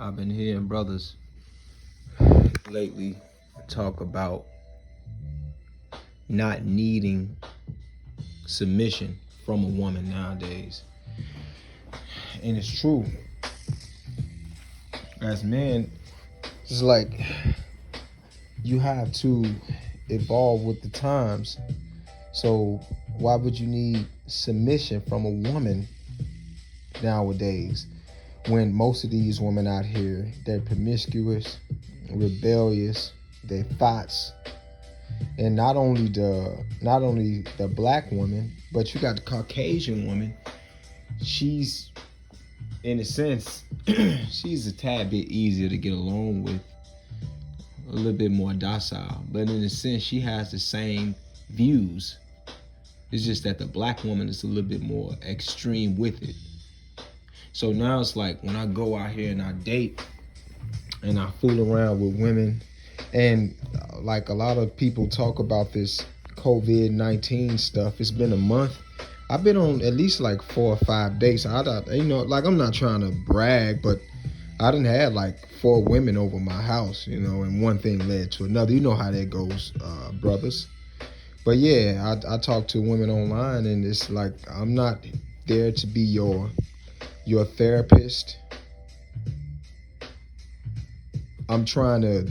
I've been hearing brothers lately talk about not needing submission from a woman nowadays. And it's true. As men, it's like you have to evolve with the times. So why would you need submission from a woman nowadays when most of these women out here, they're promiscuous, rebellious, they're thoughts, and not only the black woman, but you got the Caucasian woman. She's, in a sense, she's a tad bit easier to get along with, a little bit more docile, but in a sense she has the same views. It's just that the black woman is a little bit more extreme with it. So now it's like when I go out here and I date and I fool around with women, and like a lot of people talk about this COVID-19 stuff. It's been a month. I've been on at least like 4 or 5 dates. Like I'm not trying to brag, but I done had like 4 women over my house, and one thing led to another. You know how that goes, brothers. But yeah, I talk to women online, and it's like I'm not there to be your therapist. I'm trying to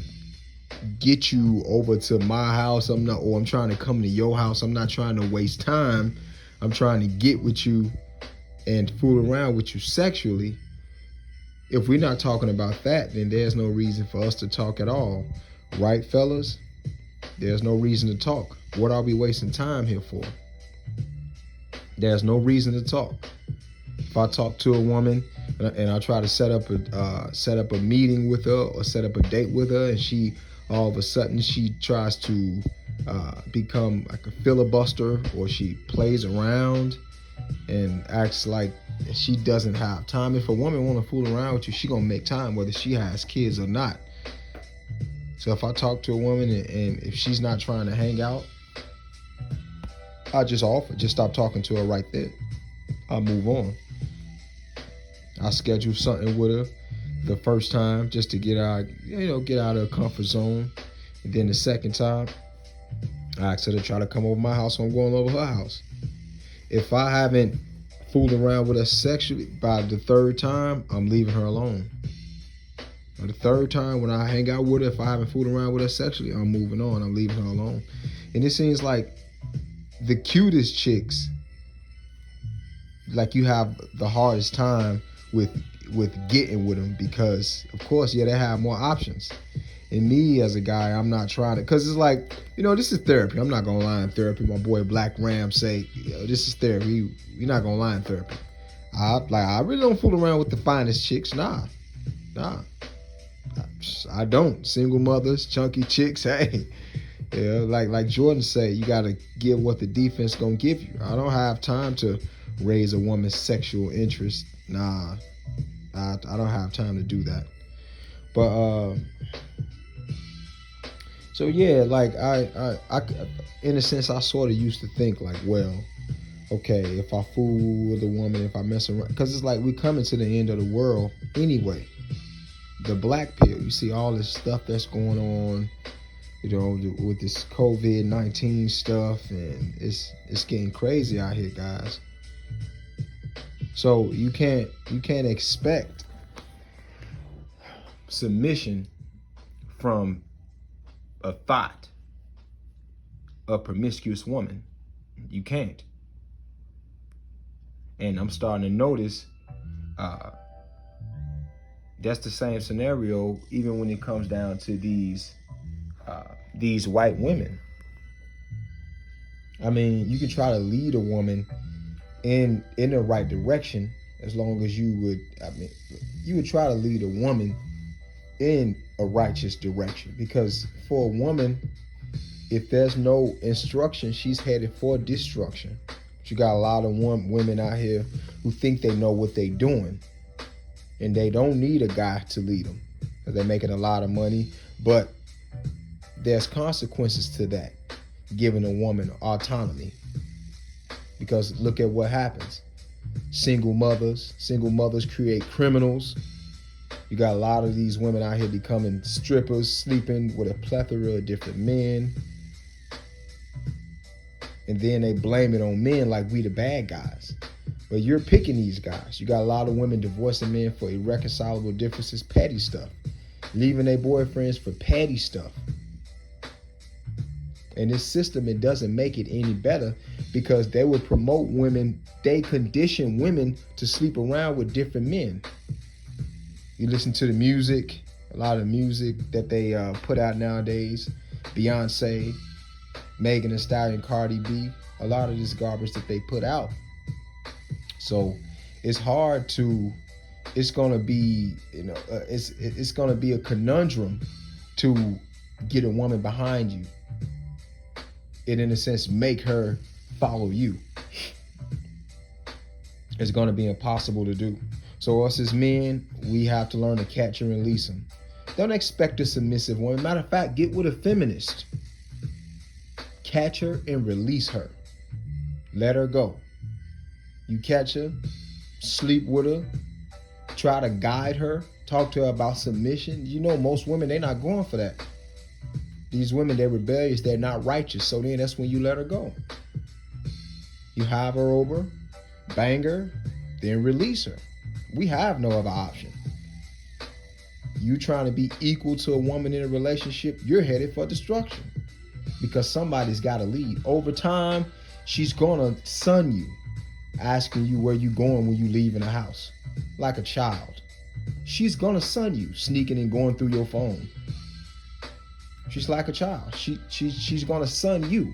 get you over to my house. I'm trying to come to your house. I'm not trying to waste time. I'm trying to get with you and fool around with you sexually. If we're not talking about that, then there's no reason for us to talk at all. Right, fellas? There's no reason to talk. What are we wasting time here for? There's no reason to talk. If I talk to a woman and I try to set up a meeting with her or set up a date with her, and she all of a sudden she tries to become like a filibuster, or she plays around and acts like she doesn't have time. If a woman want to fool around with you, she gonna make time whether she has kids or not. So if I talk to a woman and if she's not trying to hang out, I just stop talking to her right there. I'll move on. I schedule something with her the first time just to get out of her comfort zone. And then the second time, I ask her to try to come over my house, so I'm going over her house. If I haven't fooled around with her sexually, by the third time, I'm leaving her alone. By the third time when I hang out with her, if I haven't fooled around with her sexually, I'm moving on. I'm leaving her alone. And it seems like the cutest chicks, like you have the hardest time with getting with them, because of course, they have more options. And me as a guy, I'm not trying to, because it's like, this is therapy. I'm not gonna lie in therapy. My boy Black Ram say, this is therapy. We're not gonna lie in therapy. I really don't fool around with the finest chicks. Nah. I don't. Single mothers, chunky chicks, hey. Yeah, like Jordan say, you gotta give what the defense gonna give you. I don't have time to raise a woman's sexual interest. Nah, I don't have time to do that. But so yeah, like I in a sense, I sort of used to think like, well, okay, if I fool with a woman, if I mess around, because it's like we coming to the end of the world anyway. The black pill, you see all this stuff that's going on, with this COVID-19 stuff, and it's getting crazy out here, guys. So you can't expect submission from a promiscuous woman. You can't. And I'm starting to notice that's the same scenario even when it comes down to these white women. I mean, you can try to lead a woman in the right direction, as long as you would try to lead a woman in a righteous direction, because for a woman, if there's no instruction, she's headed for destruction. But you got a lot of women out here who think they know what they're doing, and they don't need a guy to lead them, because they're making a lot of money. But there's consequences to that, giving a woman autonomy. Because look at what happens. Single mothers create criminals. You got a lot of these women out here becoming strippers, sleeping with a plethora of different men. And then they blame it on men like we the bad guys. But you're picking these guys. You got a lot of women divorcing men for irreconcilable differences, petty stuff. Leaving their boyfriends for petty stuff. And this system, it doesn't make it any better because they would promote women. They condition women to sleep around with different men. You listen to the music, a lot of music that they put out nowadays. Beyonce, Megan Thee Stallion, Cardi B, a lot of this garbage that they put out. So it's hard to, it's gonna be, it's gonna be a conundrum to get a woman behind you and in a sense make her follow you. It's gonna be impossible to do. So us as men, we have to learn to catch and release them. Don't expect a submissive woman. Matter of fact, get with a feminist. Catch her and release her. Let her go. You catch her, sleep with her, try to guide her, talk to her about submission. You know, most women, they're not going for that. These women, they're rebellious, they're not righteous. So then that's when you let her go. You have her over, bang her, then release her. We have no other option. You trying to be equal to a woman in a relationship, you're headed for destruction. Because somebody's got to lead. Over time, she's gonna son you, asking you where you going when you leave in the house, like a child. She's gonna son you, sneaking and going through your phone. She's like a child. She's gonna son you.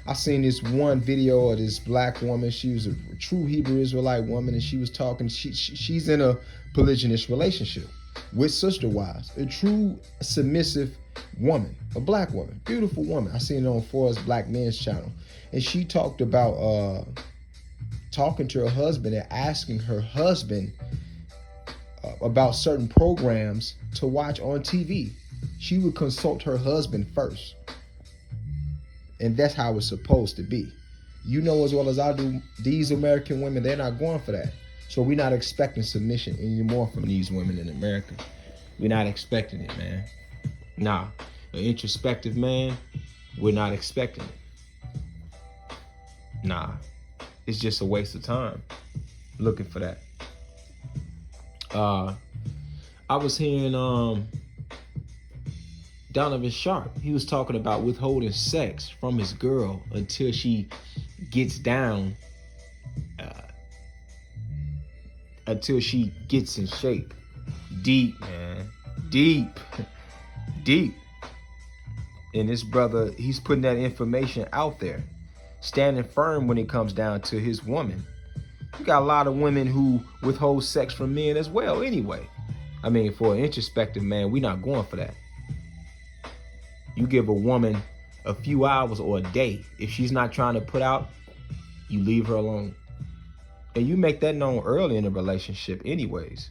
I seen this one video of this black woman. She was a true Hebrew Israelite woman, and she was talking. She's in a polygynous relationship with sister wives, a true submissive woman, a black woman, beautiful woman. I seen it on Forrest Black Men's channel, and she talked about talking to her husband and asking her husband about certain programs to watch on TV. She would consult her husband first, and that's how it's supposed to be. You know as well as I do, these American women, they're not going for that. So we're not expecting submission anymore from these women in America. We're not expecting it, man. Nah, an introspective man, we're not expecting it. Nah, it's just a waste of time looking for that. I was hearing Donovan Sharp. He was talking about withholding sex from his girl until she gets down, until she gets in shape. Deep, man. Deep. And this brother, he's putting that information out there, standing firm when it comes down to his woman. You got a lot of women who withhold sex from men as well anyway. I mean, for an introspective man, we're not going for that. You give a woman a few hours or a day. If she's not trying to put out, you leave her alone. And you make that known early in a relationship anyways.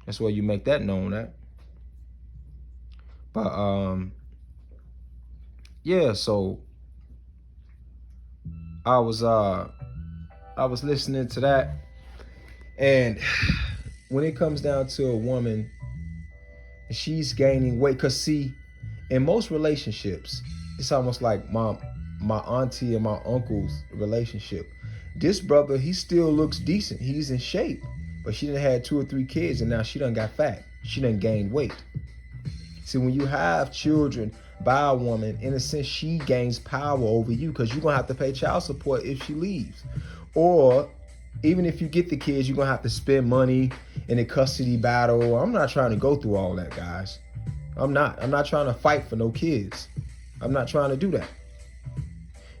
That's where you make that known at. But yeah, so I was listening to that, and when it comes down to a woman, she's gaining weight, cause see, in most relationships, it's almost like my auntie and my uncle's relationship. This brother, he still looks decent. He's in shape, but she done had 2 or 3 kids, and now she done got fat. She done gained weight. See, when you have children by a woman, in a sense, she gains power over you because you're going to have to pay child support if she leaves. Or even if you get the kids, you're going to have to spend money in a custody battle. I'm not trying to go through all that, guys. I'm not trying to fight for no kids. I'm not trying to do that.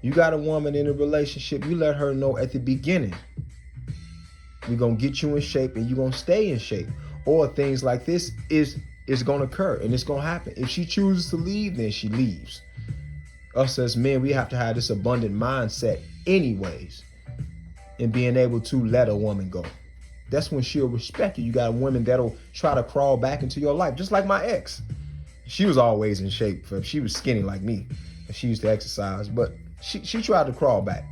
You got a woman in a relationship, you let her know at the beginning, we're going to get you in shape and you're going to stay in shape. Or things like this is going to occur and it's going to happen. If she chooses to leave, then she leaves. Us as men, we have to have this abundant mindset anyways, and being able to let a woman go. That's when she'll respect you. You got women that'll try to crawl back into your life, just like my ex. She was always in shape. She was skinny like me, and she used to exercise, but she tried to crawl back.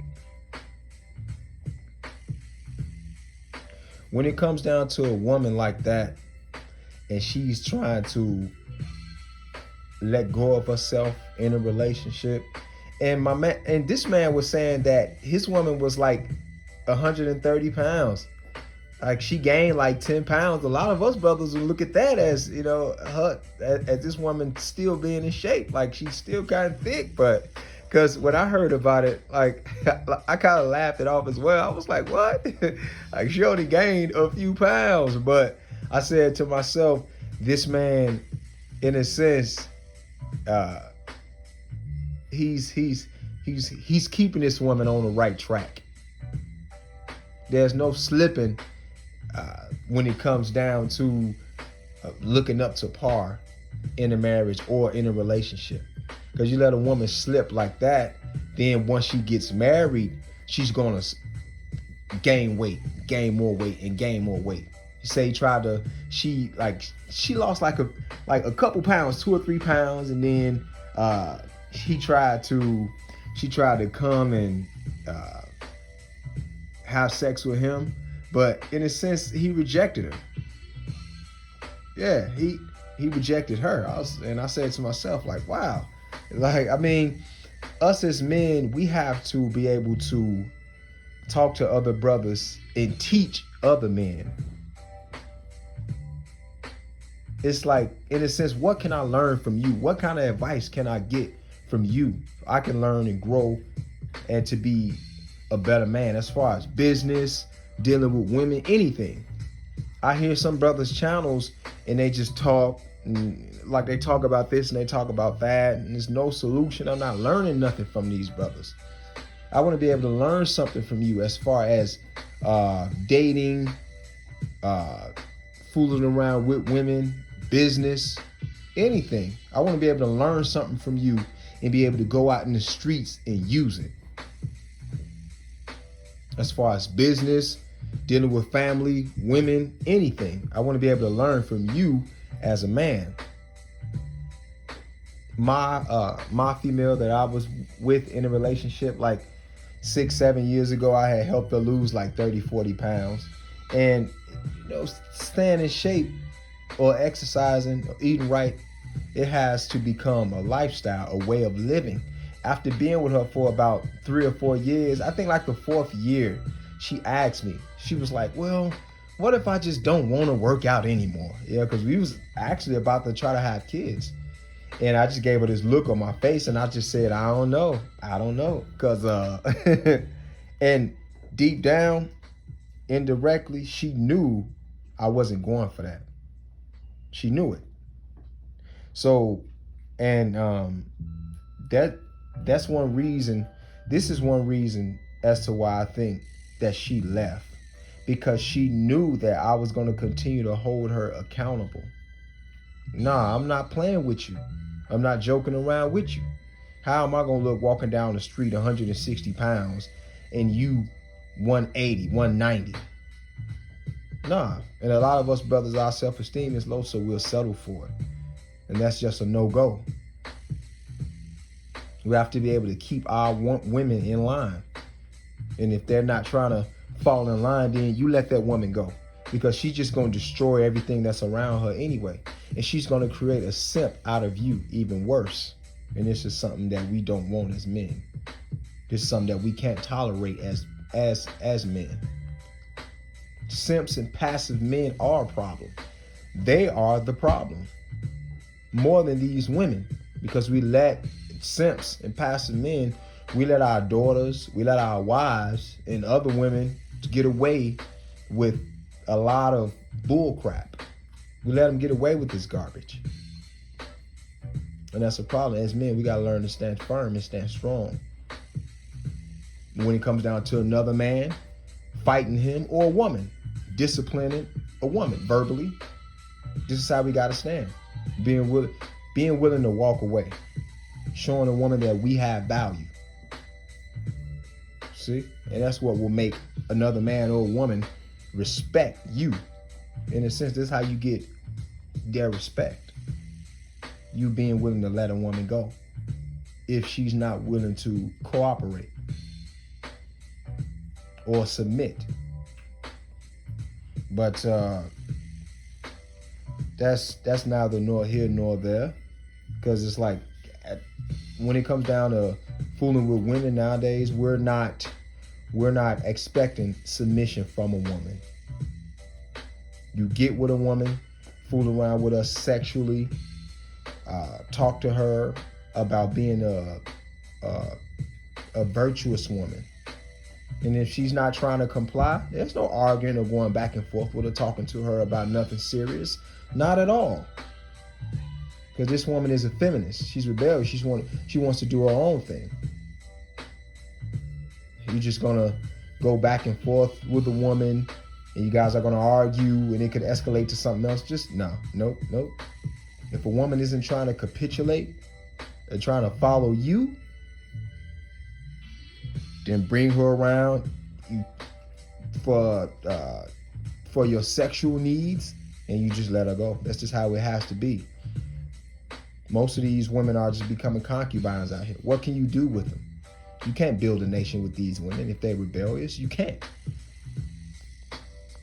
When it comes down to a woman like that, and she's trying to let go of herself in a relationship, and this man was saying that his woman was like 130 pounds. Like, she gained like 10 pounds. A lot of us brothers will look at that as, her, as this woman still being in shape. Like, she's still kind of thick. But because when I heard about it, like, I kind of laughed it off as well. I was like, what? Like, she only gained a few pounds. But I said to myself, this man, in a sense, he's keeping this woman on the right track. There's no slipping when it comes down to looking up to par in a marriage or in a relationship. Because you let a woman slip like that, then once she gets married, she's gonna gain weight, gain more weight, and gain more weight. You say she lost like a couple pounds, 2 or 3 pounds, and then she tried to come and have sex with him. But in a sense, he rejected her. Yeah, he rejected her. I said to myself, like, wow. Like, I mean, us as men, we have to be able to talk to other brothers and teach other men. It's like, in a sense, what can I learn from you? What kind of advice can I get from you? I can learn and grow and to be a better man as far as business, dealing with women, anything. I hear some brothers' channels and they just talk, like they talk about this and they talk about that, and there's no solution. I'm not learning nothing from these brothers. I want to be able to learn something from you as far as dating, fooling around with women, business, anything. I want to be able to learn something from you and be able to go out in the streets and use it. As far as business, dealing with family, women, anything. I want to be able to learn from you as a man. My female that I was with in a relationship like 6-7 years ago, I had helped her lose like 30-40 pounds. And staying in shape or exercising or eating right, it has to become a lifestyle, a way of living. After being with her for about 3 or 4 years, I think like the 4th year, she asked me, she was like, well, what if I just don't want to work out anymore? Yeah, because we was actually about to try to have kids. And I just gave her this look on my face and I just said, I don't know. Because, and deep down, indirectly, she knew I wasn't going for that. She knew it. So, and that's one reason, this is one reason as to why I think that she left. Because she knew that I was going to continue to hold her accountable. Nah, I'm not playing with you. I'm not joking around with you. How am I going to look walking down the street 160 pounds and you 180, 190? Nah. And a lot of us brothers, our self-esteem is low, so we'll settle for it. And that's just a no-go. We have to be able to keep our women in line. And if they're not trying to fall in line, then you let that woman go. Because she's just going to destroy everything that's around her anyway. And she's going to create a simp out of you, even worse. And this is something that we don't want as men. This is something that we can't tolerate as men. Simps and passive men are a problem. They are the problem. More than these women. Because we let simps and passive men, we let our daughters, we let our wives and other women get away with a lot of bull crap. We let them get away with this garbage. And that's a problem. As men, we got to learn to stand firm and stand strong. When it comes down to another man, fighting him, or a woman, disciplining a woman verbally, this is how we got to stand. Being willing to walk away. Showing a woman that we have value. See? And that's what will make another man or woman respect you. In a sense, this is how you get their respect. You being willing to let a woman go if she's not willing to cooperate or submit. But that's neither nor here nor there, because it's like when it comes down to fooling with women nowadays, we're not expecting submission from a woman. You get with a woman, fool around with her sexually, talk to her about being a virtuous woman. And if she's not trying to comply, there's no arguing or going back and forth with her, talking to her about nothing serious. Not at all. Because this woman is a feminist. She's rebellious. She wants to do her own thing. You're just gonna go back and forth with a woman, and you guys are gonna argue, and it could escalate to something else. Just nope. If a woman isn't trying to capitulate and trying to follow you, then bring her around for your sexual needs, and you just let her go. That's just how it has to be. Most of these women are just becoming concubines out here. What can you do with them? You can't build a nation with these women if they're rebellious. You can't.